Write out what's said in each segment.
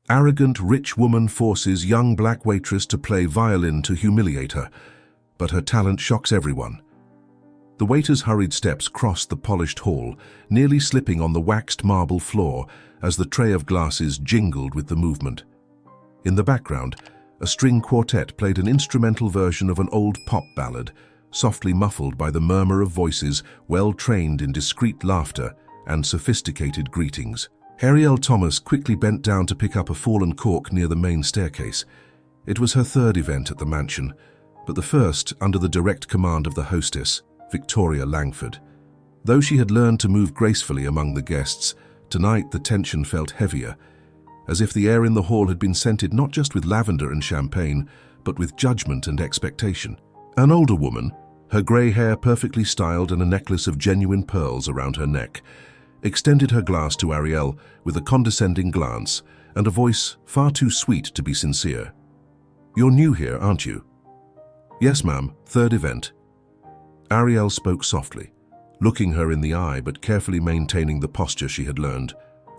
Arrogant rich woman forces young black waitress to play violin to humiliate her, but her talent shocks everyone. The waiter's hurried steps crossed the polished hall, nearly slipping on the waxed marble floor as the tray of glasses jingled with the movement. In the background, a string quartet played an instrumental version of an old pop ballad, softly muffled by the murmur of voices well trained in discreet laughter and sophisticated greetings. Ariel Thomas quickly bent down to pick up a fallen cork near the main staircase. It was her third event at the mansion, but the first under the direct command of the hostess, Victoria Langford. Though she had learned to move gracefully among the guests, tonight the tension felt heavier, as if the air in the hall had been scented not just with lavender and champagne, but with judgment and expectation. An older woman, her grey hair perfectly styled and a necklace of genuine pearls around her neck, extended her glass to Ariel with a condescending glance and a voice far too sweet to be sincere. "You're new here, aren't you?" "Yes, ma'am, third event." Ariel spoke softly, looking her in the eye but carefully maintaining the posture she had learned,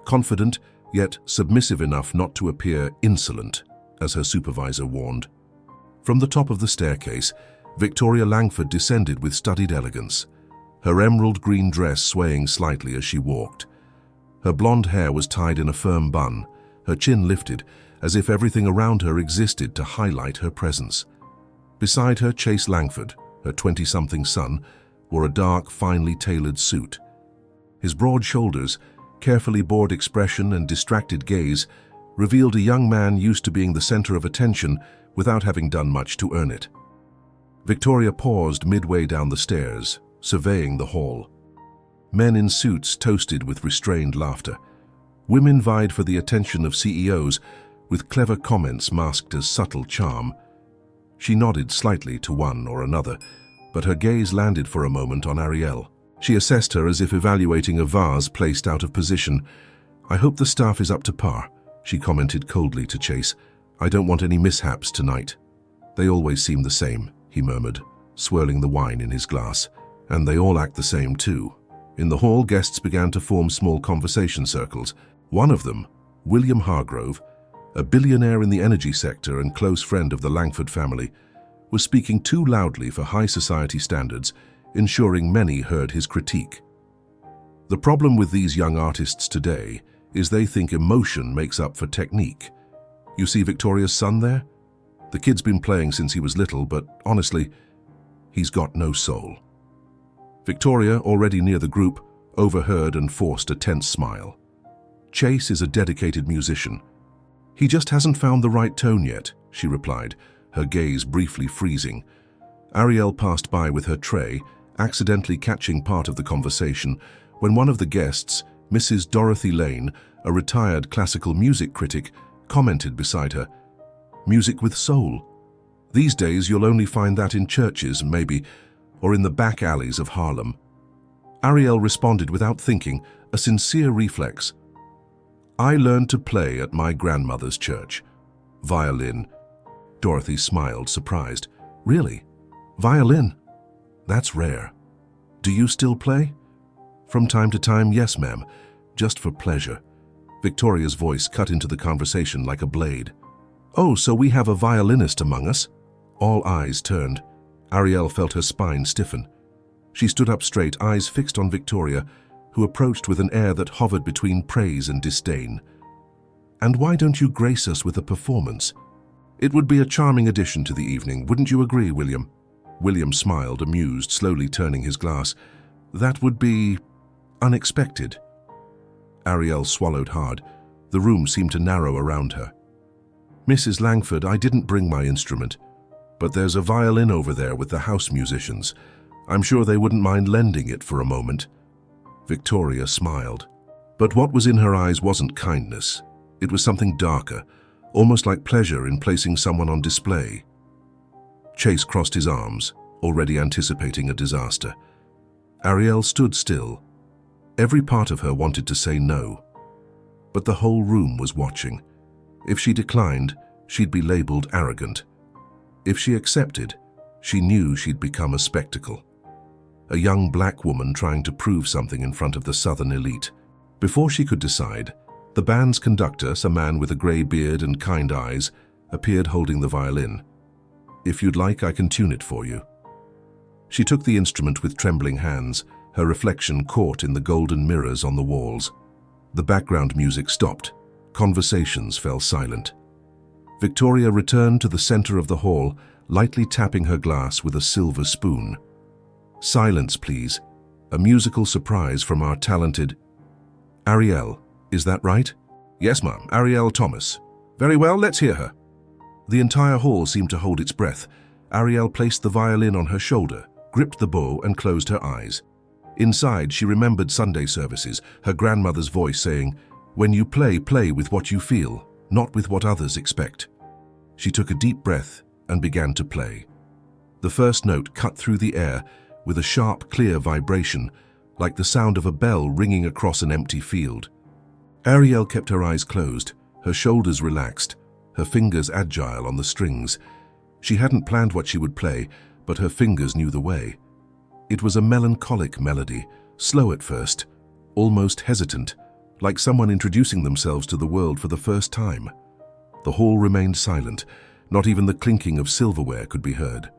confident yet submissive enough not to appear insolent, as her supervisor warned. From the top of the staircase, Victoria Langford descended with studied elegance, her emerald green dress swaying slightly as she walked. Her blonde hair was tied in a firm bun, her chin lifted, as if everything around her existed to highlight her presence. Beside her, Chase Langford, her 20-something son, wore a dark, finely tailored suit. His broad shoulders, carefully bored expression and distracted gaze revealed a young man used to being the center of attention without having done much to earn it. Victoria paused midway down the stairs, surveying the hall. Men in suits toasted with restrained laughter. Women vied for the attention of CEOs with clever comments masked as subtle charm. She nodded slightly to one or another, but her gaze landed for a moment on Ariel. She assessed her as if evaluating a vase placed out of position. "I hope the staff is up to par," she commented coldly to Chase. "I don't want any mishaps tonight." "They always seem the same," he murmured, swirling the wine in his glass. "And they all act the same too." In the hall, guests began to form small conversation circles. One of them, William Hargrove, a billionaire in the energy sector and close friend of the Langford family, was speaking too loudly for high society standards, ensuring many heard his critique. The problem with these young artists today is they think emotion makes up for technique. You see Victoria's son there? The kid's been playing since he was little, but honestly, he's got no soul. Victoria, already near the group, overheard and forced a tense smile. "Chase is a dedicated musician. He just hasn't found the right tone yet," she replied, her gaze briefly freezing. Ariel passed by with her tray, accidentally catching part of the conversation, when one of the guests, Mrs. Dorothy Lane, a retired classical music critic, commented beside her, "Music with soul. These days you'll only find that in churches, maybe, or in the back alleys of Harlem." Ariel responded without thinking, a sincere reflex. "I learned to play at my grandmother's church. Violin." Dorothy smiled, surprised. "Really? Violin? That's rare. Do you still play?" "From time to time, yes, ma'am. Just for pleasure." Victoria's voice cut into the conversation like a blade. "Oh, so we have a violinist among us?" All eyes turned. Ariel felt her spine stiffen. She stood up straight, eyes fixed on Victoria, who approached with an air that hovered between praise and disdain. "And why don't you grace us with a performance? It would be a charming addition to the evening, wouldn't you agree, William?" William smiled, amused, slowly turning his glass. "That would be unexpected." Ariel swallowed hard. The room seemed to narrow around her. "Mrs. Langford, I didn't bring my instrument, but there's a violin over there with the house musicians. I'm sure they wouldn't mind lending it for a moment." Victoria smiled. But what was in her eyes wasn't kindness. It was something darker, almost like pleasure in placing someone on display. Chase crossed his arms, already anticipating a disaster. Ariel stood still. Every part of her wanted to say no. But the whole room was watching. If she declined, she'd be labeled arrogant. If she accepted, she knew she'd become a spectacle. A young black woman trying to prove something in front of the Southern elite. Before she could decide, The band's conductor, a man with a grey beard and kind eyes, appeared holding the violin. "If you'd like, I can tune it for you." She took the instrument with trembling hands, her reflection caught in the golden mirrors on the walls. The background music stopped. Conversations fell silent. Victoria returned to the center of the hall, lightly tapping her glass with a silver spoon. "Silence, please. A musical surprise from our talented—" "Ariel, is that right?" "Yes, ma'am. Ariel Thomas." "Very well, let's hear her." The entire hall seemed to hold its breath. Ariel placed the violin on her shoulder, gripped the bow, and closed her eyes. Inside, she remembered Sunday services, her grandmother's voice saying, "When you play, play with what you feel, not with what others expect." She took a deep breath and began to play. The first note cut through the air with a sharp, clear vibration, like the sound of a bell ringing across an empty field. Ariel kept her eyes closed, her shoulders relaxed, her fingers agile on the strings. She hadn't planned what she would play, but her fingers knew the way. It was a melancholic melody, slow at first, almost hesitant, like someone introducing themselves to the world for the first time. The hall remained silent. Not even the clinking of silverware could be heard.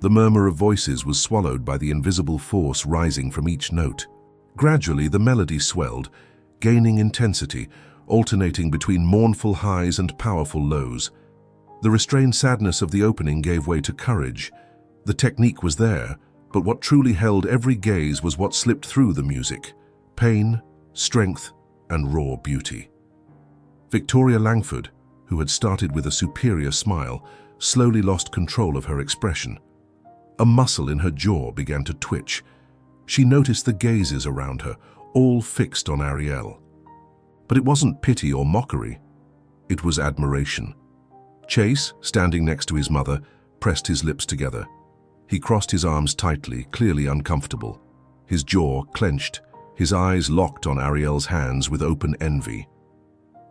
The murmur of voices was swallowed by the invisible force rising from each note. Gradually, the melody swelled, gaining intensity, alternating between mournful highs and powerful lows. The restrained sadness of the opening gave way to courage. The technique was there, but what truly held every gaze was what slipped through the music: pain, strength, and raw beauty. Victoria Langford, who had started with a superior smile, slowly lost control of her expression. A muscle in her jaw began to twitch. She noticed the gazes around her, all fixed on Ariel. But it wasn't pity or mockery. It was admiration. Chase, standing next to his mother, pressed his lips together. He crossed his arms tightly, clearly uncomfortable. His jaw clenched, his eyes locked on Ariel's hands with open envy.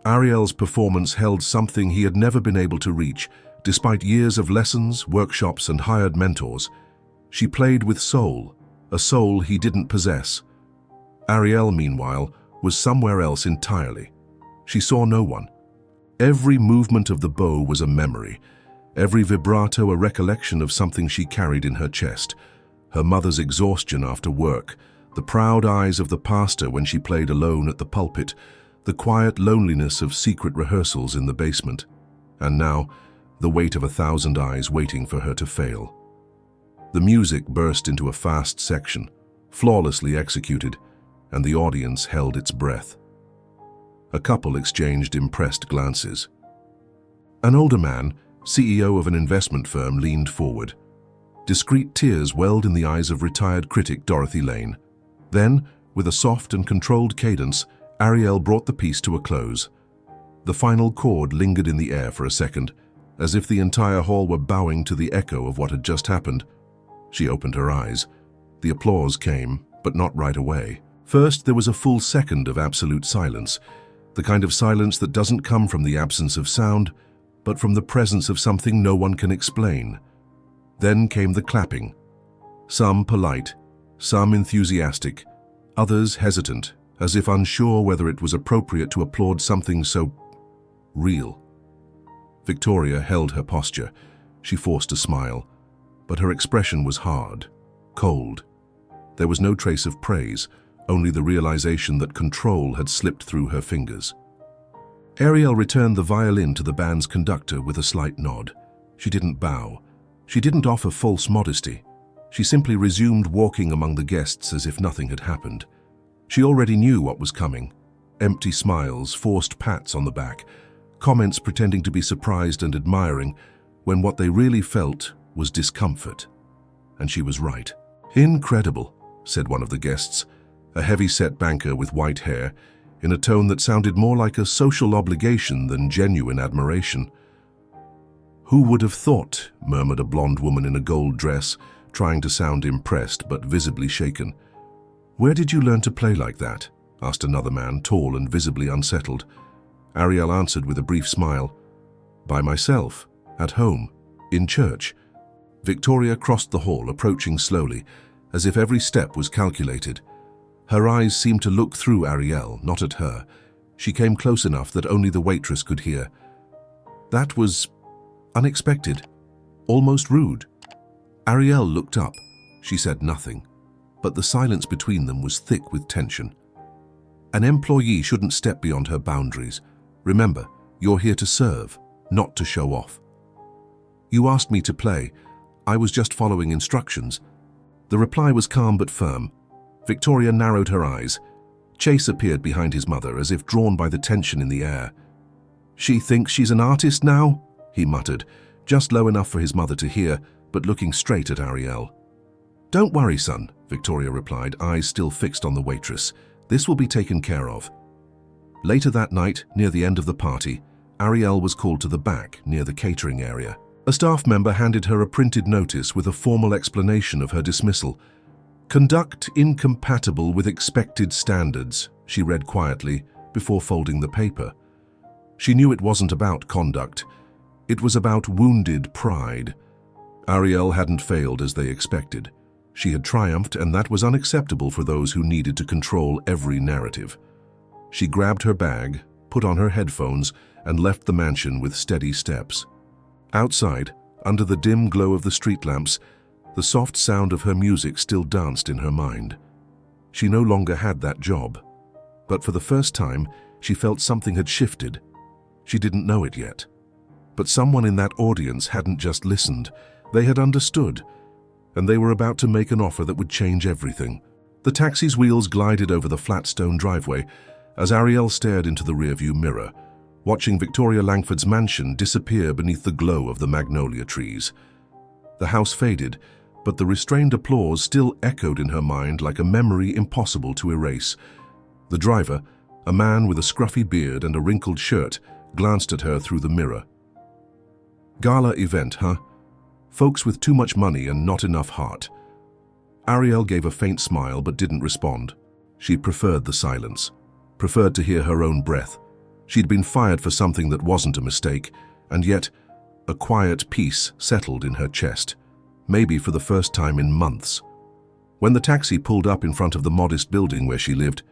Ariel's performance held something he had never been able to reach, despite years of lessons, workshops, and hired mentors. She played with soul, a soul he didn't possess. Ariel, meanwhile, was somewhere else entirely. She saw no one. Every movement of the bow was a memory, every vibrato a recollection of something she carried in her chest. Her mother's exhaustion after work, the proud eyes of the pastor when she played alone at the pulpit, the quiet loneliness of secret rehearsals in the basement, and now, the weight of 1,000 eyes waiting for her to fail. The music burst into a fast section, flawlessly executed, and the audience held its breath. A couple exchanged impressed glances. An older man, CEO of an investment firm, leaned forward. Discreet tears welled in the eyes of retired critic Dorothy Lane. Then, with a soft and controlled cadence, Ariel brought the piece to a close. The final chord lingered in the air for a second, as if the entire hall were bowing to the echo of what had just happened. She opened her eyes. The applause came, but not right away. First, there was a full second of absolute silence, the kind of silence that doesn't come from the absence of sound, but from the presence of something no one can explain. Then came the clapping. Some polite, some enthusiastic, others hesitant, as if unsure whether it was appropriate to applaud something so real. Victoria held her posture. She forced a smile, but her expression was hard, cold. There was no trace of praise, only the realization that control had slipped through her fingers. Ariel returned the violin to the band's conductor with a slight nod. She didn't bow. She didn't offer false modesty. She simply resumed walking among the guests as if nothing had happened. She already knew what was coming. Empty smiles, forced pats on the back, comments pretending to be surprised and admiring, when what they really felt was discomfort. And she was right. "Incredible," said one of the guests, a heavy-set banker with white hair, in a tone that sounded more like a social obligation than genuine admiration. "Who would have thought?" murmured a blonde woman in a gold dress, trying to sound impressed but visibly shaken. "Where did you learn to play like that?" asked another man, tall and visibly unsettled. Ariel answered with a brief smile. "By myself, at home, in church." Victoria crossed the hall, approaching slowly, as if every step was calculated. Her eyes seemed to look through Ariel, not at her. She came close enough that only the waitress could hear. That was unexpected, almost rude. Ariel looked up. She said nothing, but the silence between them was thick with tension. An employee shouldn't step beyond her boundaries. Remember, you're here to serve, not to show off. You asked me to play. I was just following instructions. The reply was calm but firm. Victoria narrowed her eyes. Chase appeared behind his mother, as if drawn by the tension in the air. "She thinks she's an artist now?" he muttered, just low enough for his mother to hear, but looking straight at Ariel. "Don't worry, son," Victoria replied, eyes still fixed on the waitress. "This will be taken care of." Later that night, near the end of the party, Ariel was called to the back, near the catering area. A staff member handed her a printed notice with a formal explanation of her dismissal. "Conduct incompatible with expected standards," she read quietly before folding the paper. She knew it wasn't about conduct. It was about wounded pride. Ariel hadn't failed as they expected. She had triumphed, and that was unacceptable for those who needed to control every narrative. She grabbed her bag, put on her headphones, and left the mansion with steady steps. Outside, under the dim glow of the street lamps, the soft sound of her music still danced in her mind. She no longer had that job, but for the first time, she felt something had shifted. She didn't know it yet. But someone in that audience hadn't just listened. They had understood, and they were about to make an offer that would change everything. The taxi's wheels glided over the flat stone driveway as Ariel stared into the rearview mirror, watching Victoria Langford's mansion disappear beneath the glow of the magnolia trees. The house faded, but the restrained applause still echoed in her mind like a memory impossible to erase. The driver, a man with a scruffy beard and a wrinkled shirt, glanced at her through the mirror. "Gala event, huh? Folks with too much money and not enough heart." Ariel gave a faint smile but didn't respond. She preferred the silence, preferred to hear her own breath. She'd been fired for something that wasn't a mistake, and yet a quiet peace settled in her chest, maybe for the first time in months. When the taxi pulled up in front of the modest building where she lived,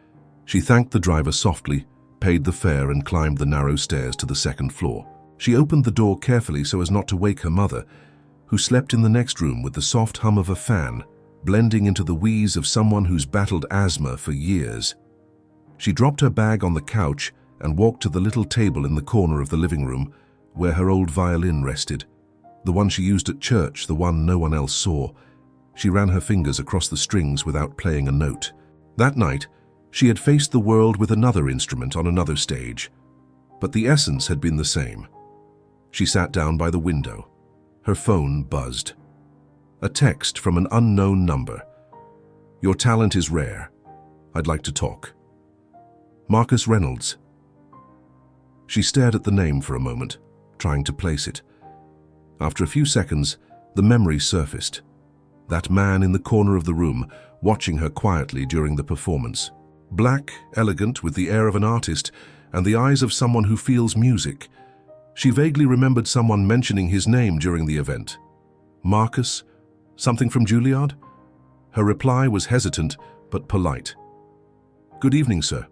she thanked the driver softly, paid the fare, and climbed the narrow stairs to the second floor. She opened the door carefully so as not to wake her mother, who slept in the next room with the soft hum of a fan, blending into the wheeze of someone who's battled asthma for years. She dropped her bag on the couch and walked to the little table in the corner of the living room where her old violin rested, the one she used at church, the one no one else saw. She ran her fingers across the strings without playing a note. That night, she had faced the world with another instrument on another stage, but the essence had been the same. She sat down by the window. Her phone buzzed. A text from an unknown number. "Your talent is rare. I'd like to talk." Marcus Reynolds. She stared at the name for a moment, trying to place it. After a few seconds, the memory surfaced. That man in the corner of the room, watching her quietly during the performance. Black, elegant, with the air of an artist, and the eyes of someone who feels music. She vaguely remembered someone mentioning his name during the event. Marcus? Something from Juilliard? Her reply was hesitant, but polite. "Good evening, sir.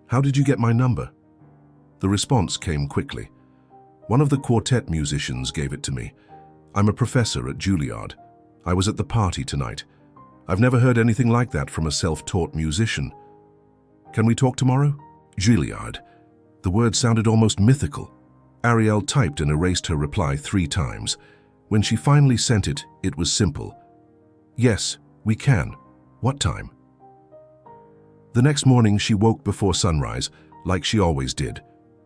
How did you get my number?" The response came quickly. "One of the quartet musicians gave it to me. I'm a professor at Juilliard. I was at the party tonight. I've never heard anything like that from a self-taught musician. Can we talk tomorrow?" Juilliard. The word sounded almost mythical. Ariel typed and erased her reply 3 times. When she finally sent it, it was simple. "Yes, we can. What time?" The next morning, she woke before sunrise, like she always did.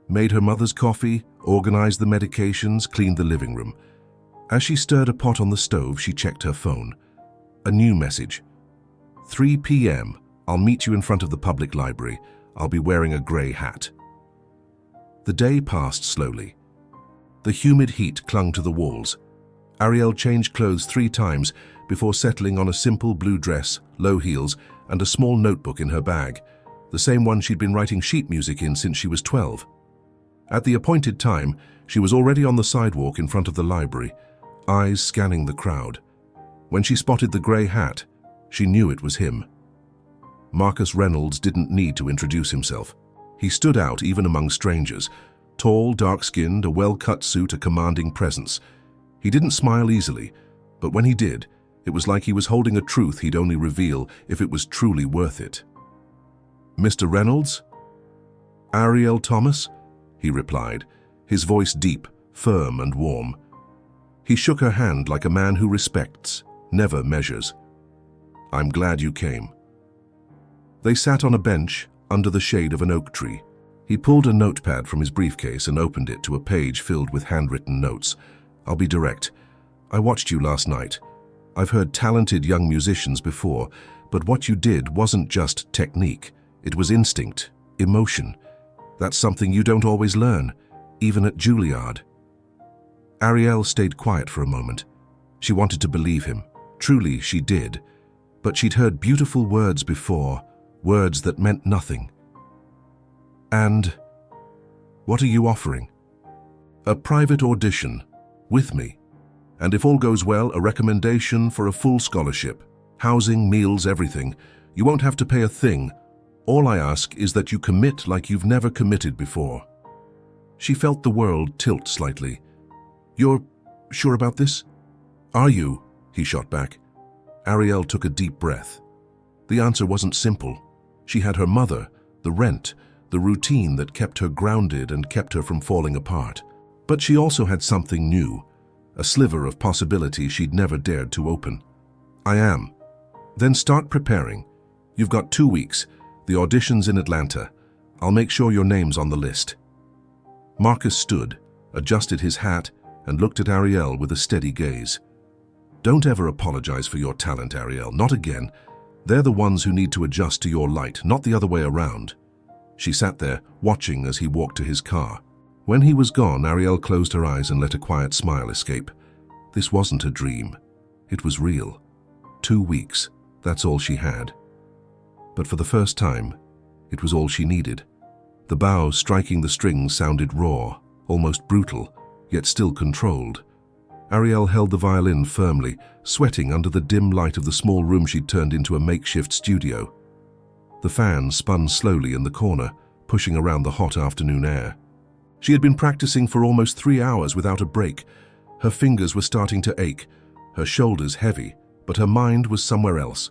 Made her mother's coffee, organized the medications, cleaned the living room. As she stirred a pot on the stove, she checked her phone. A new message. 3 p.m. I'll meet you in front of the public library. I'll be wearing a gray hat. The day passed slowly. The humid heat clung to the walls. Ariel changed clothes 3 times before settling on a simple blue dress, low heels, and a small notebook in her bag, the same one she'd been writing sheet music in since she was 12. At the appointed time, she was already on the sidewalk in front of the library, eyes scanning the crowd. When she spotted the gray hat, she knew it was him. Marcus Reynolds didn't need to introduce himself. He stood out even among strangers. Tall, dark-skinned, a well-cut suit, a commanding presence. He didn't smile easily, but when he did, it was like he was holding a truth he'd only reveal if it was truly worth it. "Mr. Reynolds?" "Ariel Thomas?" he replied, his voice deep, firm and warm. He shook her hand like a man who respects, never measures. "I'm glad you came." They sat on a bench under the shade of an oak tree. He pulled a notepad from his briefcase and opened it to a page filled with handwritten notes. "I'll be direct. I watched you last night. I've heard talented young musicians before, but what you did wasn't just technique. It was instinct, emotion. That's something you don't always learn, even at Juilliard." Ariel stayed quiet for a moment. She wanted to believe him. Truly, she did. But she'd heard beautiful words before, words that meant nothing. "And what are you offering?" "A private audition, with me. And if all goes well, a recommendation for a full scholarship. Housing, meals, everything. You won't have to pay a thing. All I ask is that you commit like you've never committed before." She felt the world tilt slightly. "You're sure about this?" "Are you?" he shot back. Ariel took a deep breath. The answer wasn't simple. She had her mother, the rent, the routine that kept her grounded and kept her from falling apart. But she also had something new, a sliver of possibility she'd never dared to open. "I am." "Then start preparing. You've got 2 weeks. The audition's in Atlanta. I'll make sure your name's on the list." Marcus stood, adjusted his hat, and looked at Ariel with a steady gaze. "Don't ever apologize for your talent, Ariel. Not again. They're the ones who need to adjust to your light, not the other way around." She sat there, watching as he walked to his car. When he was gone, Ariel closed her eyes and let a quiet smile escape. This wasn't a dream. It was real. 2 weeks, that's all she had. But for the first time, it was all she needed. The bow striking the strings sounded raw, almost brutal, yet still controlled. Ariel held the violin firmly, sweating under the dim light of the small room she'd turned into a makeshift studio. The fan spun slowly in the corner, pushing around the hot afternoon air. She had been practicing for almost 3 hours without a break. Her fingers were starting to ache, her shoulders heavy, but her mind was somewhere else.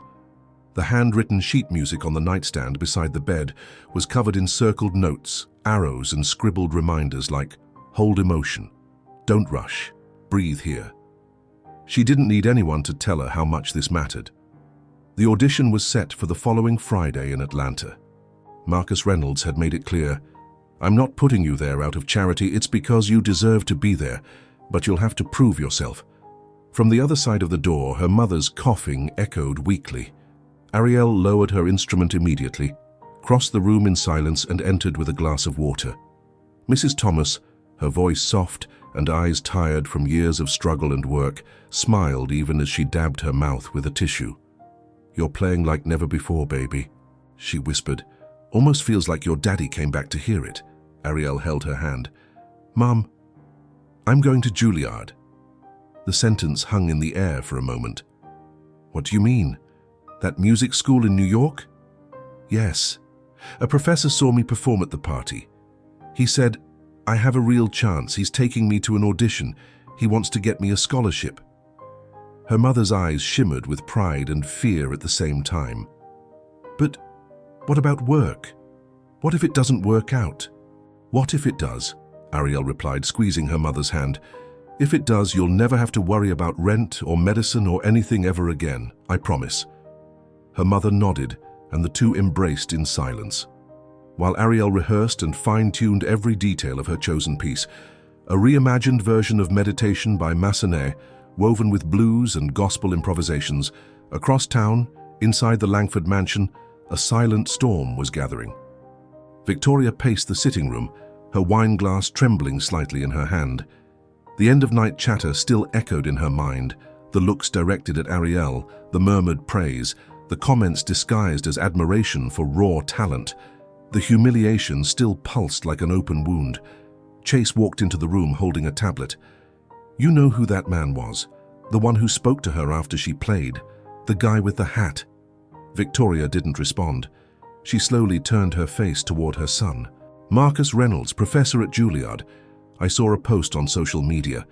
The handwritten sheet music on the nightstand beside the bed was covered in circled notes, arrows and scribbled reminders like, "Hold emotion, don't rush, breathe here." She didn't need anyone to tell her how much this mattered. The audition was set for the following Friday in Atlanta. Marcus Reynolds had made it clear, "I'm not putting you there out of charity, it's because you deserve to be there, but you'll have to prove yourself." From the other side of the door, her mother's coughing echoed weakly. Ariel lowered her instrument immediately, crossed the room in silence and entered with a glass of water. Mrs. Thomas, her voice soft and eyes tired from years of struggle and work, smiled even as she dabbed her mouth with a tissue. "You're playing like never before, baby," she whispered. "Almost feels like your daddy came back to hear it." Ariel held her hand. "Mom, I'm going to Juilliard." The sentence hung in the air for a moment. "What do you mean? That music school in New York?" "Yes. A professor saw me perform at the party. He said, I have a real chance. He's taking me to an audition. He wants to get me a scholarship." Her mother's eyes shimmered with pride and fear at the same time. "But what about work? What if it doesn't work out?" "What if it does?" Ariel replied, squeezing her mother's hand. "If it does, you'll never have to worry about rent or medicine or anything ever again, I promise." Her mother nodded, and the two embraced in silence. While Ariel rehearsed and fine-tuned every detail of her chosen piece, a reimagined version of Meditation by Massenet, woven with blues and gospel improvisations, across town, inside the Langford mansion, a silent storm was gathering. Victoria paced the sitting room, her wine glass trembling slightly in her hand. The end-of-night chatter still echoed in her mind, the looks directed at Ariel, the murmured praise, the comments disguised as admiration for raw talent. The humiliation still pulsed like an open wound. Chase walked into the room holding a tablet. "You know who that man was, the one who spoke to her after she played, the guy with the hat." Victoria didn't respond. She slowly turned her face toward her son. Marcus Reynolds, professor at Juilliard. I saw a post on social media.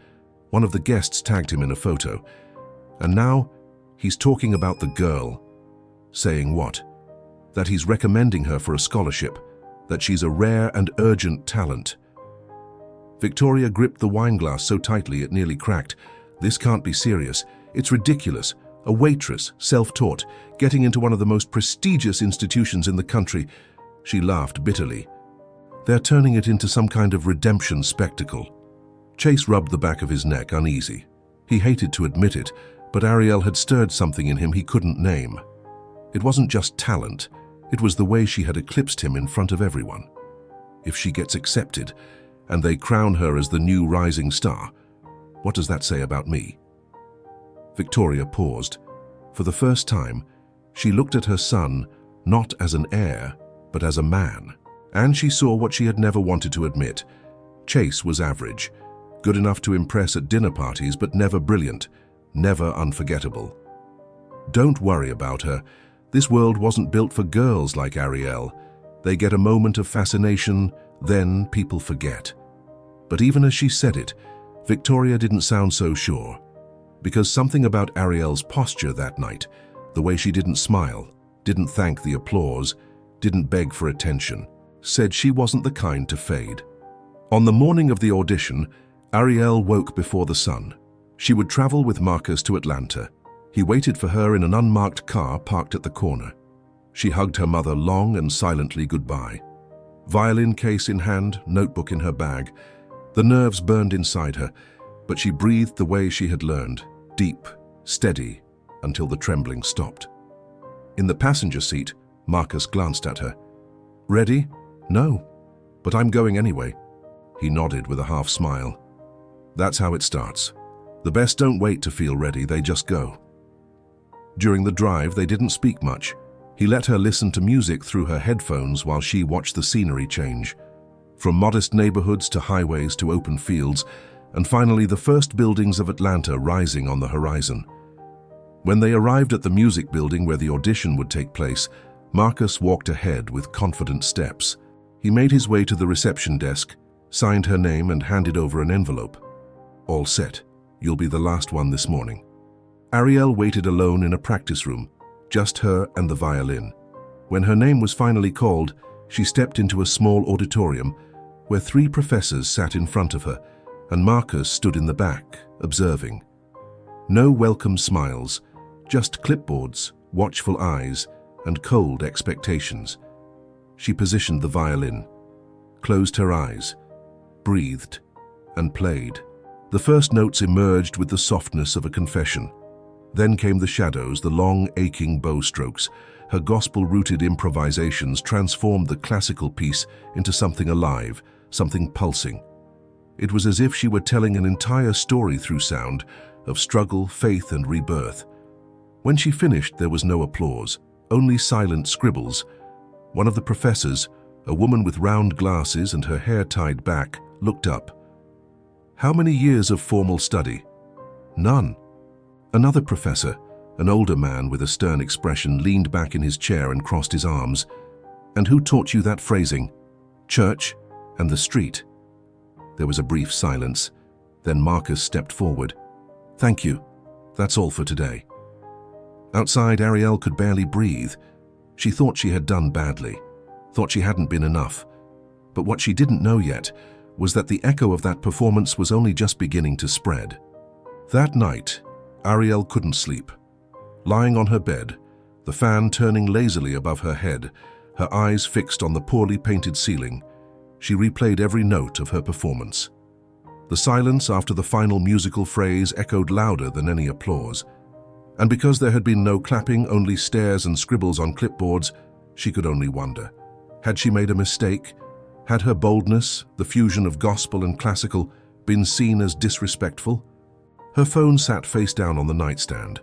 One of the guests tagged him in a photo. And now he's talking about the girl. Saying what? That he's recommending her for a scholarship. That she's a rare and urgent talent. Victoria gripped the wine glass so tightly it nearly cracked. This can't be serious. It's ridiculous. A waitress, self-taught, getting into one of the most prestigious institutions in the country. She laughed bitterly. They're turning it into some kind of redemption spectacle. Chase rubbed the back of his neck, uneasy. He hated to admit it, but Ariel had stirred something in him he couldn't name. It wasn't just talent. It was the way she had eclipsed him in front of everyone. If she gets accepted, and they crown her as the new rising star, what does that say about me? Victoria paused. For the first time, she looked at her son not as an heir, but as a man. And she saw what she had never wanted to admit. Chase was average, good enough to impress at dinner parties, but never brilliant, never unforgettable. Don't worry about her. This world wasn't built for girls like Ariel. They get a moment of fascination, then people forget. But even as she said it, Victoria didn't sound so sure. Because something about Ariel's posture that night, the way she didn't smile, didn't thank the applause, didn't beg for attention, said she wasn't the kind to fade. On the morning of the audition, Ariel woke before the sun. She would travel with Marcus to Atlanta. He waited for her in an unmarked car parked at the corner. She hugged her mother long and silently goodbye. Violin case in hand, notebook in her bag. The nerves burned inside her, but she breathed the way she had learned, deep, steady, until the trembling stopped. In the passenger seat, Marcus glanced at her. "Ready?" "No, but I'm going anyway." He nodded with a half smile. That's how it starts. The best don't wait to feel ready, they just go. During the drive, they didn't speak much. He let her listen to music through her headphones while she watched the scenery change. From modest neighborhoods to highways to open fields, and finally the first buildings of Atlanta rising on the horizon. When they arrived at the music building where the audition would take place, Marcus walked ahead with confident steps. He made his way to the reception desk, signed her name and handed over an envelope. "All set. You'll be the last one this morning." Ariel waited alone in a practice room, just her and the violin. When her name was finally called, she stepped into a small auditorium where 3 professors sat in front of her, and Marcus stood in the back, observing. No welcome smiles, just clipboards, watchful eyes, and cold expectations. She positioned the violin, closed her eyes, breathed, and played. The first notes emerged with the softness of a confession. Then came the shadows, the long, aching bow strokes. Her gospel-rooted improvisations transformed the classical piece into something alive, something pulsing. It was as if she were telling an entire story through sound, of struggle, faith, and rebirth. When she finished, there was no applause, only silent scribbles. One of the professors, a woman with round glasses and her hair tied back, looked up. "How many years of formal study?" "None." Another professor, an older man with a stern expression, leaned back in his chair and crossed his arms. "And who taught you that phrasing? Church and the street?" There was a brief silence. Then Marcus stepped forward. "Thank you. That's all for today." Outside, Ariel could barely breathe. She thought she had done badly, thought she hadn't been enough. But what she didn't know yet was that the echo of that performance was only just beginning to spread. That night, Ariel couldn't sleep. Lying on her bed, the fan turning lazily above her head, her eyes fixed on the poorly painted ceiling, she replayed every note of her performance. The silence after the final musical phrase echoed louder than any applause. And because there had been no clapping, only stares and scribbles on clipboards, she could only wonder. Had she made a mistake? Had her boldness, the fusion of gospel and classical, been seen as disrespectful? Her phone sat face down on the nightstand.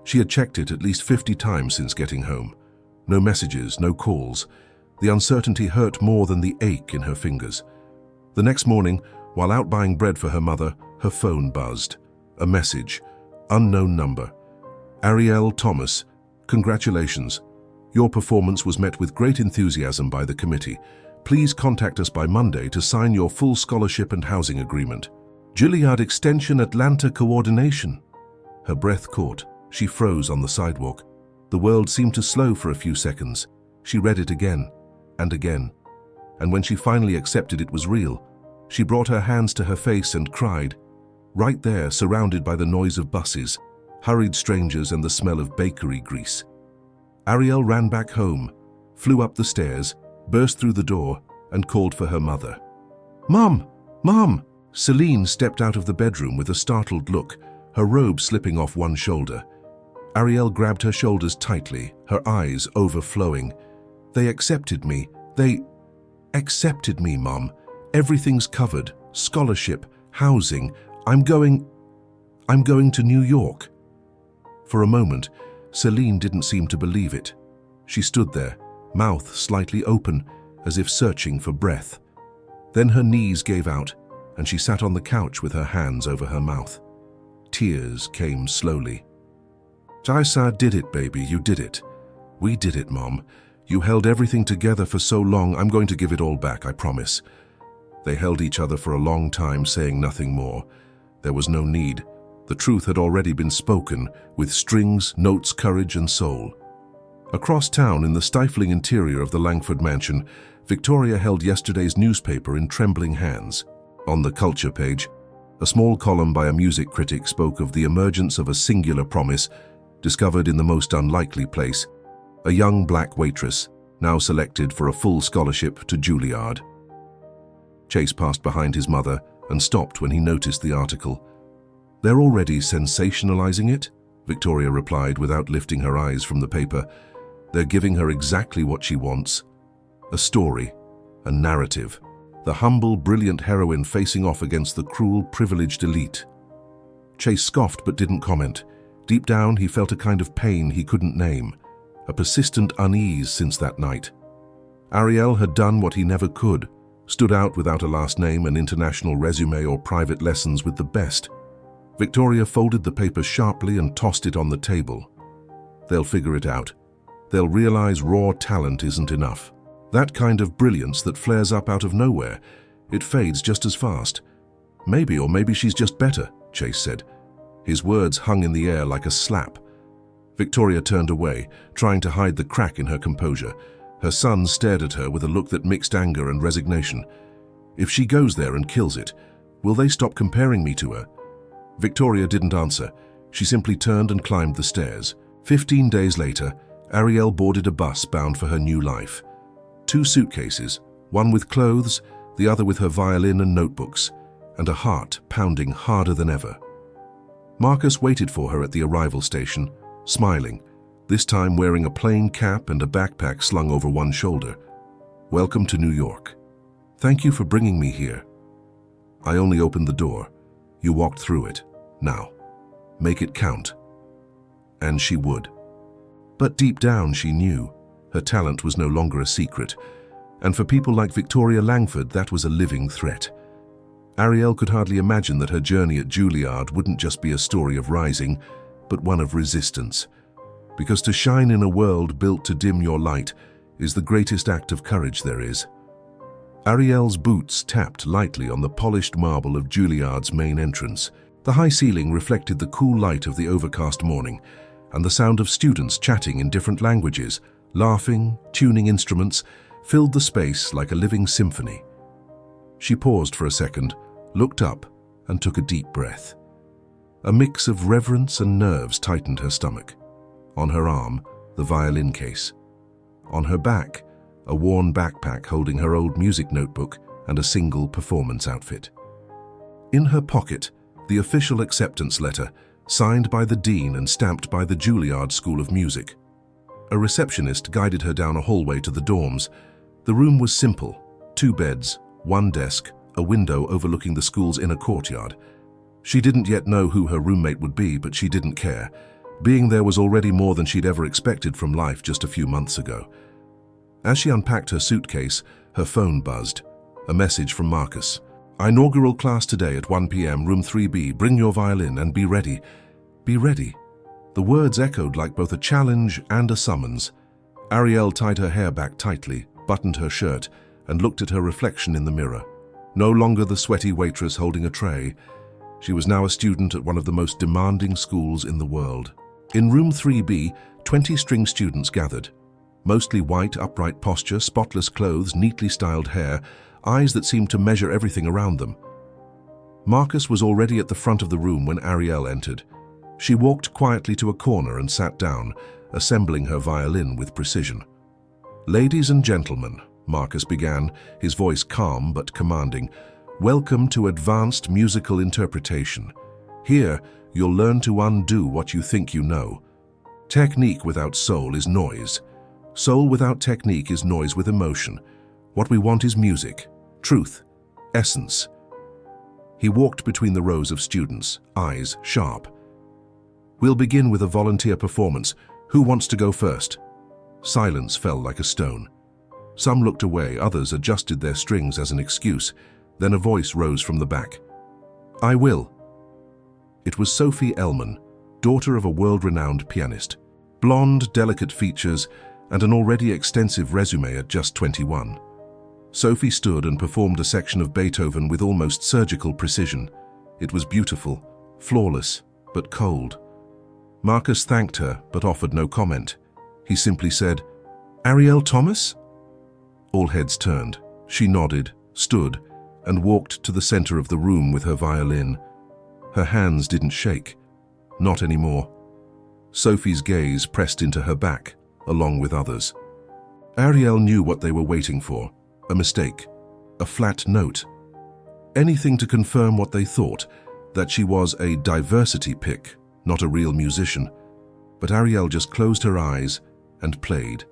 She had checked it at least 50 times since getting home. No messages, no calls. The uncertainty hurt more than the ache in her fingers. The next morning, while out buying bread for her mother, her phone buzzed. A message, unknown number. "Ariel Thomas, congratulations. Your performance was met with great enthusiasm by the committee. Please contact us by Monday to sign your full scholarship and housing agreement. Juilliard Extension Atlanta Coordination. Her breath caught. She froze on the sidewalk. The world seemed to slow for a few seconds. She read it again and again. And when she finally accepted it was real, she brought her hands to her face and cried. Right there, surrounded by the noise of buses, hurried strangers and the smell of bakery grease. Ariel ran back home, flew up the stairs, burst through the door, and called for her mother. "Mom! Mom!" Celine stepped out of the bedroom with a startled look, her robe slipping off one shoulder. Ariel grabbed her shoulders tightly, her eyes overflowing. "They accepted me. They accepted me, Mom. Everything's covered. Scholarship, housing. I'm going to New York." For a moment, Celine didn't seem to believe it. She stood there, mouth slightly open, as if searching for breath. Then her knees gave out, and she sat on the couch with her hands over her mouth. Tears came slowly. "Jaisa did it, baby, you did it. We did it, Mom. You held everything together for so long. I'm going to give it all back, I promise." They held each other for a long time, saying nothing more. There was no need. The truth had already been spoken, with strings, notes, courage, and soul. Across town, in the stifling interior of the Langford mansion, Victoria held yesterday's newspaper in trembling hands. On the culture page, a small column by a music critic spoke of the emergence of a singular promise, discovered in the most unlikely place, a young black waitress, now selected for a full scholarship to Juilliard. Chase passed behind his mother and stopped when he noticed the article. "They're already sensationalizing it," Victoria replied without lifting her eyes from the paper. "They're giving her exactly what she wants. A story, a narrative. The humble, brilliant heroine facing off against the cruel, privileged elite." Chase scoffed but didn't comment. Deep down, he felt a kind of pain he couldn't name, a persistent unease since that night. Ariel had done what he never could, stood out without a last name, an international resume, or private lessons with the best. Victoria folded the paper sharply and tossed it on the table. They'll figure it out. They'll realize raw talent isn't enough. That kind of brilliance that flares up out of nowhere, it fades just as fast. Maybe she's just better," Chase said. His words hung in the air like a slap. Victoria turned away, trying to hide the crack in her composure. Her son stared at her with a look that mixed anger and resignation. "If she goes there and kills it, will they stop comparing me to her?" Victoria didn't answer. She simply turned and climbed the stairs. 15 days later, Ariel boarded a bus bound for her new life. 2 suitcases, one with clothes, the other with her violin and notebooks, and a heart pounding harder than ever. Marcus waited for her at the arrival station, smiling, this time wearing a plain cap and a backpack slung over one shoulder. "Welcome to New York. Thank you for bringing me here. I only opened the door. You walked through it. Now, make it count." And she would. But deep down she knew her talent was no longer a secret, and for people like Victoria Langford that was a living threat. Ariel could hardly imagine that her journey at Juilliard wouldn't just be a story of rising, but one of resistance. Because to shine in a world built to dim your light is the greatest act of courage there is. Ariel's boots tapped lightly on the polished marble of Juilliard's main entrance. The high ceiling reflected the cool light of the overcast morning, and the sound of students chatting in different languages, laughing, tuning instruments, filled the space like a living symphony. She paused for a second, looked up, and took a deep breath. A mix of reverence and nerves tightened her stomach. On her arm, the violin case. On her back, a worn backpack holding her old music notebook and a single performance outfit. In her pocket, the official acceptance letter, signed by the dean and stamped by the Juilliard School of Music. A receptionist guided her down a hallway to the dorms. The room was simple: 2 beds, 1 desk, a window overlooking the school's inner courtyard. She didn't yet know who her roommate would be, but she didn't care. Being there was already more than she'd ever expected from life just a few months ago. As she unpacked her suitcase, her phone buzzed. A message from Marcus. "Inaugural class today at 1 p.m, room 3B. Bring your violin and be ready." Be ready. The words echoed like both a challenge and a summons. Ariel tied her hair back tightly, buttoned her shirt, and looked at her reflection in the mirror. No longer the sweaty waitress holding a tray. She was now a student at one of the most demanding schools in the world. In room 3B, 20 string students gathered. Mostly white, upright posture, spotless clothes, neatly styled hair, eyes that seemed to measure everything around them. Marcus was already at the front of the room when Ariel entered. She walked quietly to a corner and sat down, assembling her violin with precision. "Ladies and gentlemen," Marcus began, his voice calm but commanding, "welcome to advanced musical interpretation. Here, you'll learn to undo what you think you know. Technique without soul is noise. Soul without technique is noise with emotion. What we want is music, truth, essence." He walked between the rows of students, eyes sharp. "We'll begin with a volunteer performance. Who wants to go first?" Silence fell like a stone. Some looked away, others adjusted their strings as an excuse. Then a voice rose from the back. "I will." It was Sophie Elman, daughter of a world-renowned pianist. Blonde, delicate features, and an already extensive resume at just 21. Sophie stood and performed a section of Beethoven with almost surgical precision. It was beautiful, flawless, but cold. Marcus thanked her, but offered no comment. He simply said, "Ariel Thomas?" All heads turned. She nodded, stood, and walked to the center of the room with her violin. Her hands didn't shake. Not anymore. Sophie's gaze pressed into her back, along with others. Ariel knew what they were waiting for. A mistake. A flat note. Anything to confirm what they thought, that she was a diversity pick, not a real musician. But Ariel just closed her eyes and played.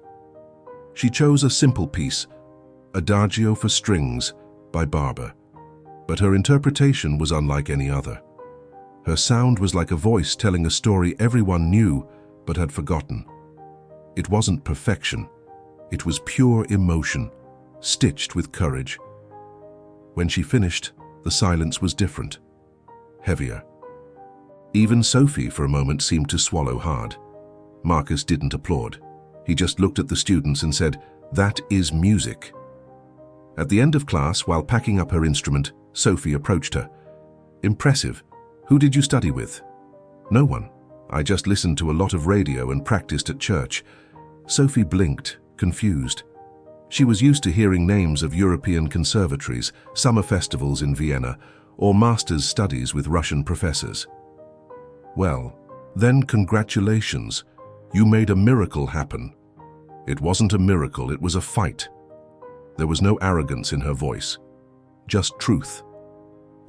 She chose a simple piece, Adagio for Strings by Barber. But her interpretation was unlike any other. Her sound was like a voice telling a story everyone knew but had forgotten. It wasn't perfection. It was pure emotion, stitched with courage. When she finished, the silence was different, heavier. Even Sophie for a moment seemed to swallow hard. Marcus didn't applaud. He just looked at the students and said, "That is music." At the end of class, while packing up her instrument, Sophie approached her. "Impressive. Who did you study with?" "No one. I just listened to a lot of radio and practiced at church." Sophie blinked, confused. She was used to hearing names of European conservatories, summer festivals in Vienna, or master's studies with Russian professors. "Well, then congratulations. You made a miracle happen." It wasn't a miracle, it was a fight. There was no arrogance in her voice, just truth.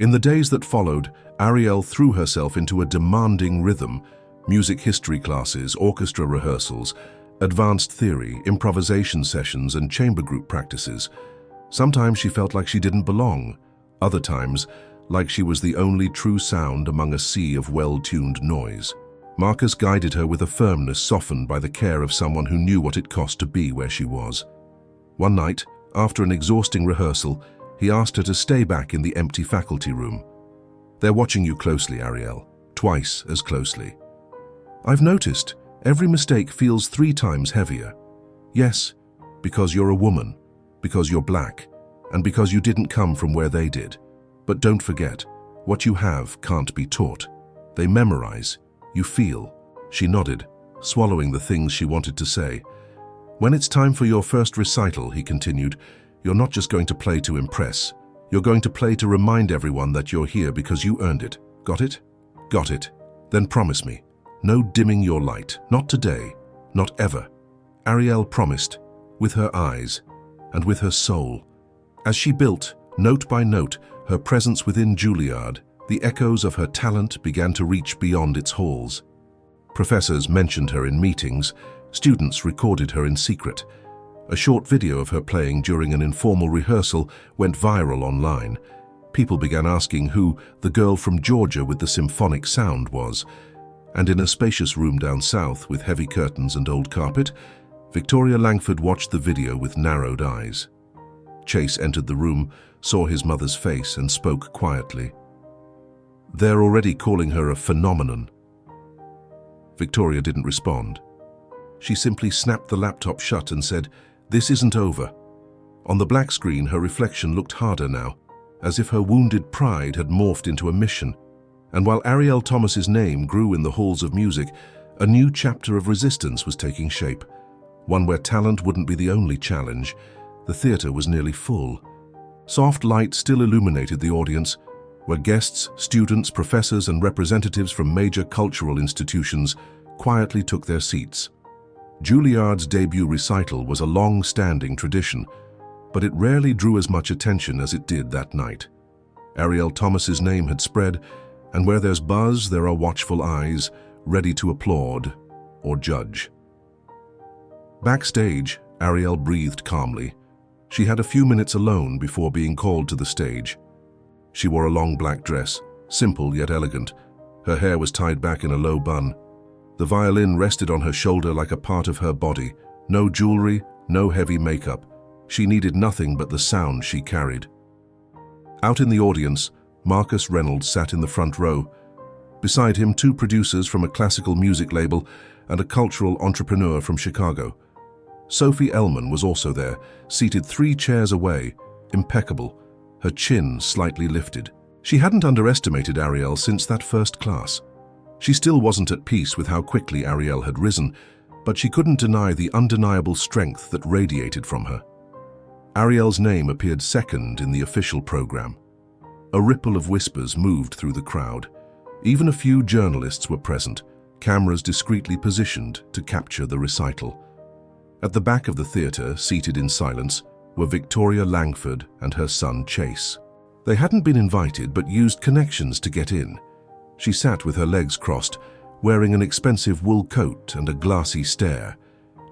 In the days that followed, Ariel threw herself into a demanding rhythm: music history classes, orchestra rehearsals, advanced theory, improvisation sessions, and chamber group practices. Sometimes she felt like she didn't belong. Other times, like she was the only true sound among a sea of well-tuned noise. Marcus guided her with a firmness softened by the care of someone who knew what it cost to be where she was. One night, after an exhausting rehearsal, he asked her to stay back in the empty faculty room. "They're watching you closely, Ariel, twice as closely. I've noticed every mistake feels 3 times heavier. Yes, because you're a woman, because you're black, and because you didn't come from where they did. But don't forget, what you have can't be taught. They memorize. You feel." She nodded, swallowing the things she wanted to say. "When it's time for your first recital," he continued, "you're not just going to play to impress. You're going to play to remind everyone that you're here because you earned it. Got it? Got it. Then promise me. No dimming your light. Not today. Not ever." Ariel promised, with her eyes and with her soul. As she built, note by note, her presence within Juilliard, the echoes of her talent began to reach beyond its halls. Professors mentioned her in meetings, students recorded her in secret. A short video of her playing during an informal rehearsal went viral online. People began asking who the girl from Georgia with the symphonic sound was. And in a spacious room down south with heavy curtains and old carpet, Victoria Langford watched the video with narrowed eyes. Chase entered the room, saw his mother's face, and spoke quietly. "They're already calling her a phenomenon." Victoria didn't respond. She simply snapped the laptop shut and said, "This isn't over." On the black screen, her reflection looked harder now, as if her wounded pride had morphed into a mission. And while Ariel Thomas's name grew in the halls of music, a new chapter of resistance was taking shape, one where talent wouldn't be the only challenge. The theater was nearly full. Soft light still illuminated the audience, where guests, students, professors, and representatives from major cultural institutions quietly took their seats. Juilliard's debut recital was a long-standing tradition, but it rarely drew as much attention as it did that night. Ariel Thomas's name had spread, and where there's buzz, there are watchful eyes, ready to applaud or judge. Backstage, Ariel breathed calmly. She had a few minutes alone before being called to the stage. She wore a long black dress, simple yet elegant. Her hair was tied back in a low bun. The violin rested on her shoulder like a part of her body. No jewelry, no heavy makeup. She needed nothing but the sound she carried. Out in the audience, Marcus Reynolds sat in the front row. Beside him, two producers from a classical music label and a cultural entrepreneur from Chicago. Sophie Elman was also there, seated 3 chairs away, impeccable, her chin slightly lifted. She hadn't underestimated Ariel since that first class. She still wasn't at peace with how quickly Ariel had risen, but she couldn't deny the undeniable strength that radiated from her. Ariel's name appeared second in the official program. A ripple of whispers moved through the crowd. Even a few journalists were present, cameras discreetly positioned to capture the recital. At the back of the theater, seated in silence, were Victoria Langford and her son Chase. They hadn't been invited but used connections to get in. She sat with her legs crossed, wearing an expensive wool coat and a glassy stare.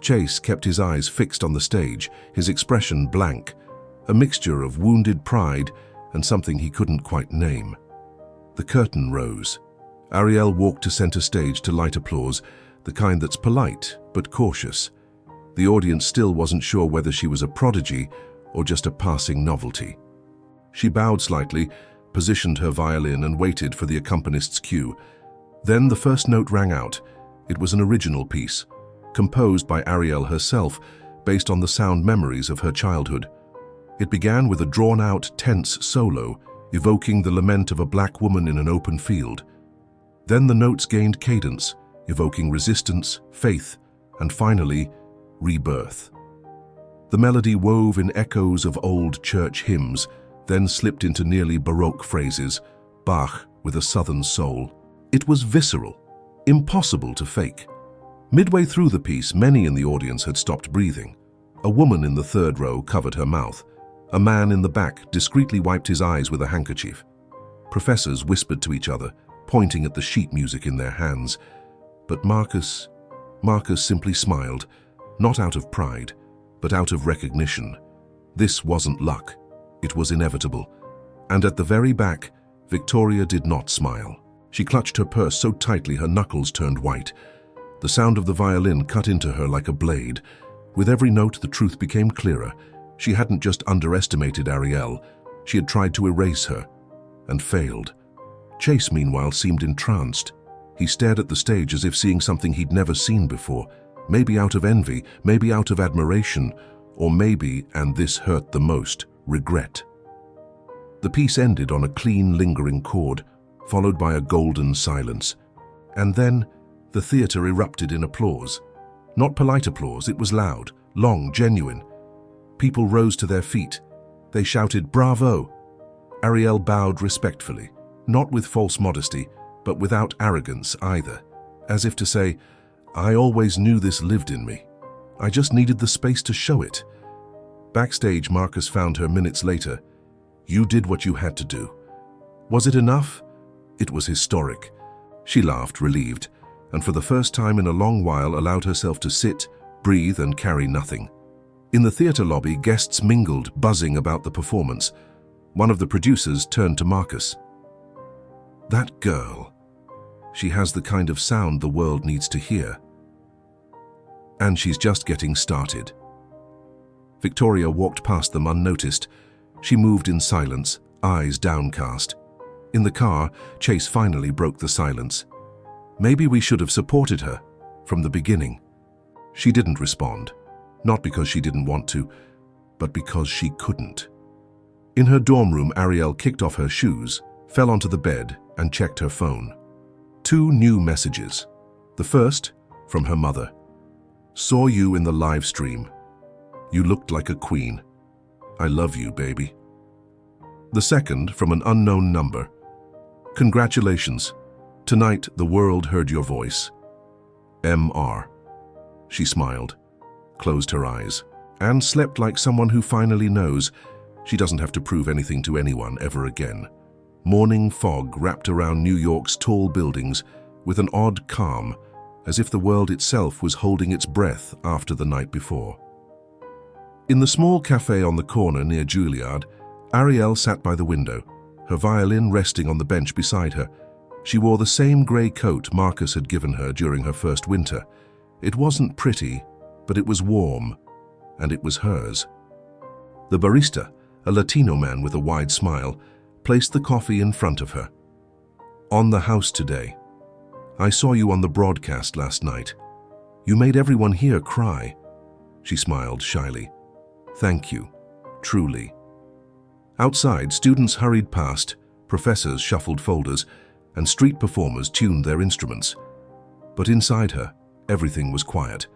Chase kept his eyes fixed on the stage, his expression blank, a mixture of wounded pride and something he couldn't quite name. The curtain rose. Ariel walked to center stage to light applause, the kind that's polite but cautious. The audience still wasn't sure whether she was a prodigy or just a passing novelty. She bowed slightly, positioned her violin and waited for the accompanist's cue. Then the first note rang out. It was an original piece, composed by Ariel herself, based on the sound memories of her childhood. It began with a drawn-out, tense solo, evoking the lament of a black woman in an open field. Then the notes gained cadence, evoking resistance, faith, and finally, rebirth. The melody wove in echoes of old church hymns, then slipped into nearly Baroque phrases, Bach with a southern soul. It was visceral, impossible to fake. Midway through the piece, many in the audience had stopped breathing. A woman in the third row covered her mouth. A man in the back discreetly wiped his eyes with a handkerchief. Professors whispered to each other, pointing at the sheet music in their hands. But Marcus simply smiled, not out of pride, but out of recognition. This wasn't luck. It was inevitable. And at the very back, Victoria did not smile. She clutched her purse so tightly her knuckles turned white. The sound of the violin cut into her like a blade. With every note, the truth became clearer. She hadn't just underestimated Ariel, she had tried to erase her, and failed. Chase, meanwhile, seemed entranced. He stared at the stage as if seeing something he'd never seen before. Maybe out of envy, maybe out of admiration, or maybe, and this hurt the most, regret. The piece ended on a clean, lingering chord, followed by a golden silence. And then, the theater erupted in applause. Not polite applause, it was loud, long, genuine. People rose to their feet. They shouted, "Bravo!" Ariel bowed respectfully, not with false modesty, but without arrogance either, as if to say, "I always knew this lived in me. I just needed the space to show it." Backstage, Marcus found her minutes later. "You did what you had to do." Was it enough? It was historic. She laughed, relieved, and for the first time in a long while allowed herself to sit, breathe, and carry nothing. In the theater lobby, guests mingled, buzzing about the performance. One of the producers turned to Marcus. "That girl. She has the kind of sound the world needs to hear. And she's just getting started." Victoria walked past them unnoticed. She moved in silence, eyes downcast. In the car, Chase finally broke the silence. "Maybe we should have supported her from the beginning." She didn't respond, not because she didn't want to, but because she couldn't. In her dorm room, Ariel kicked off her shoes, fell onto the bed, and checked her phone. 2 new messages. The first, from her mother. Saw you in the live stream. You looked like a queen. I love you, baby. The second, from an unknown number. Congratulations. Tonight, the world heard your voice. MR. She smiled, closed her eyes, and slept like someone who finally knows she doesn't have to prove anything to anyone ever again. Morning fog wrapped around New York's tall buildings with an odd calm, as if the world itself was holding its breath after the night before. In the small cafe on the corner near Juilliard, Ariel sat by the window, her violin resting on the bench beside her. She wore the same grey coat Marcus had given her during her first winter. It wasn't pretty, but it was warm, and it was hers. The barista, a Latino man with a wide smile, placed the coffee in front of her. On the house today. I saw you on the broadcast last night. You made everyone here cry. She smiled shyly. Thank you, truly. Outside, students hurried past, professors shuffled folders, and street performers tuned their instruments. But inside her, everything was quiet.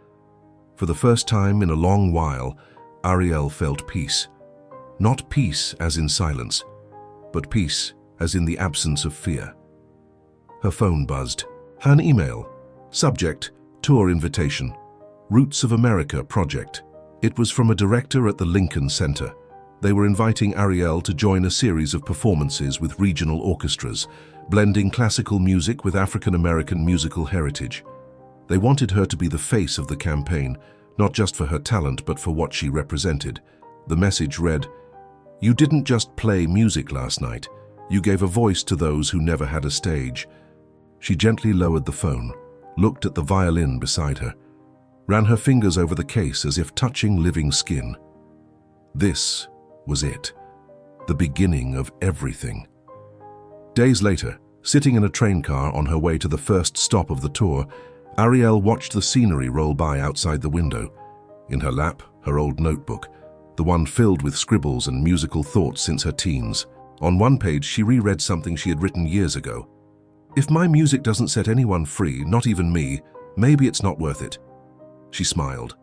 For the first time in a long while, Ariel felt peace. Not peace as in silence, but peace as in the absence of fear. Her phone buzzed. An email. Subject, tour invitation. Roots of America project. It was from a director at the Lincoln Center. They were inviting Ariel to join a series of performances with regional orchestras, blending classical music with African-American musical heritage. They wanted her to be the face of the campaign, not just for her talent, but for what she represented. The message read, "You didn't just play music last night. You gave a voice to those who never had a stage." She gently lowered the phone, looked at the violin beside her, ran her fingers over the case as if touching living skin. This was it, the beginning of everything. Days later, sitting in a train car on her way to the first stop of the tour, Ariel watched the scenery roll by outside the window. In her lap, her old notebook, the one filled with scribbles and musical thoughts since her teens. On one page, she reread something she had written years ago. "If my music doesn't set anyone free, not even me, maybe it's not worth it." She smiled.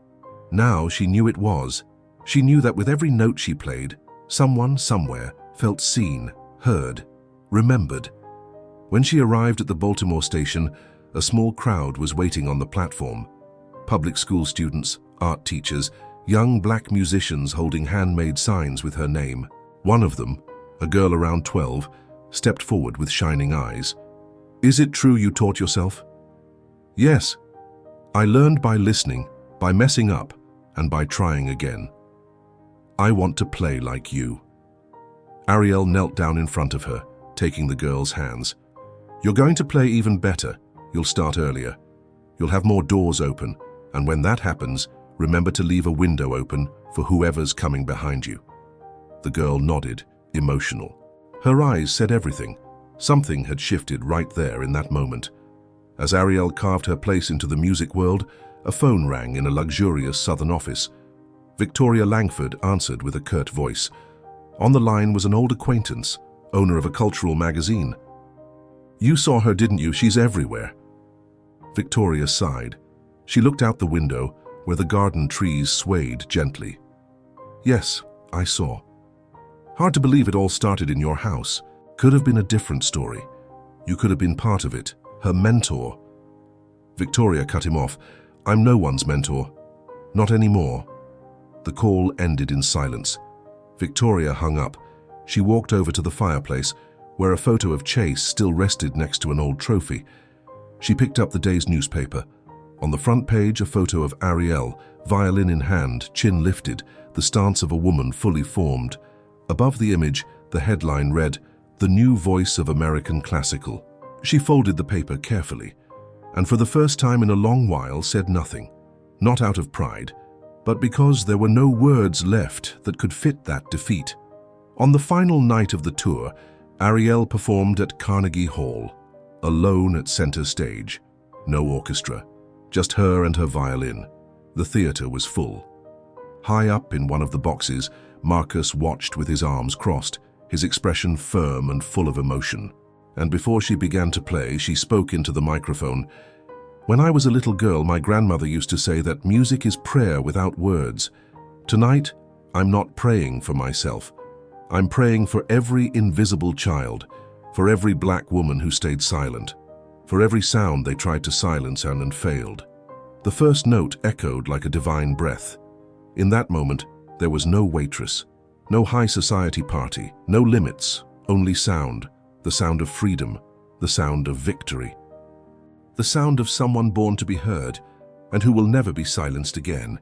Now she knew it was. She knew that with every note she played, someone somewhere felt seen, heard, remembered. When she arrived at the Baltimore station, a small crowd was waiting on the platform. Public school students, art teachers, young black musicians holding handmade signs with her name. One of them, a girl around 12, stepped forward with shining eyes. "Is it true you taught yourself?" "Yes. I learned by listening, by messing up, and by trying again. I want to play like you." Ariel knelt down in front of her, taking the girl's hands. "You're going to play even better. You'll start earlier. You'll have more doors open, and when that happens, remember to leave a window open for whoever's coming behind you." The girl nodded, emotional. Her eyes said everything. Something had shifted right there in that moment. As Ariel carved her place into the music world, a phone rang in a luxurious southern office. Victoria Langford answered with a curt voice. On the line was an old acquaintance, owner of a cultural magazine. "You saw her, didn't you? She's everywhere." Victoria sighed. She looked out the window, where the garden trees swayed gently. "Yes, I saw. Hard to believe it all started in your house. Could have been a different story. You could have been part of it, her mentor." Victoria cut him off. "I'm no one's mentor. Not anymore." The call ended in silence. Victoria hung up. She walked over to the fireplace, where a photo of Chase still rested next to an old trophy. She picked up the day's newspaper. On the front page, a photo of Ariel, violin in hand, chin lifted, the stance of a woman fully formed. Above the image, the headline read, "The New Voice of American Classical." She folded the paper carefully, and for the first time in a long while said nothing, not out of pride, but because there were no words left that could fit that defeat. On the final night of the tour, Ariel performed at Carnegie Hall, alone at center stage. No orchestra, just her and her violin. The theater was full. High up in one of the boxes, Marcus watched with his arms crossed, his expression firm and full of emotion. And before she began to play, she spoke into the microphone. "When I was a little girl, my grandmother used to say that music is prayer without words. Tonight, I'm not praying for myself. I'm praying for every invisible child, for every black woman who stayed silent, for every sound they tried to silence and failed." The first note echoed like a divine breath. In that moment, there was no waitress, no high society party, no limits, only sound, the sound of freedom, the sound of victory. The sound of someone born to be heard and who will never be silenced again.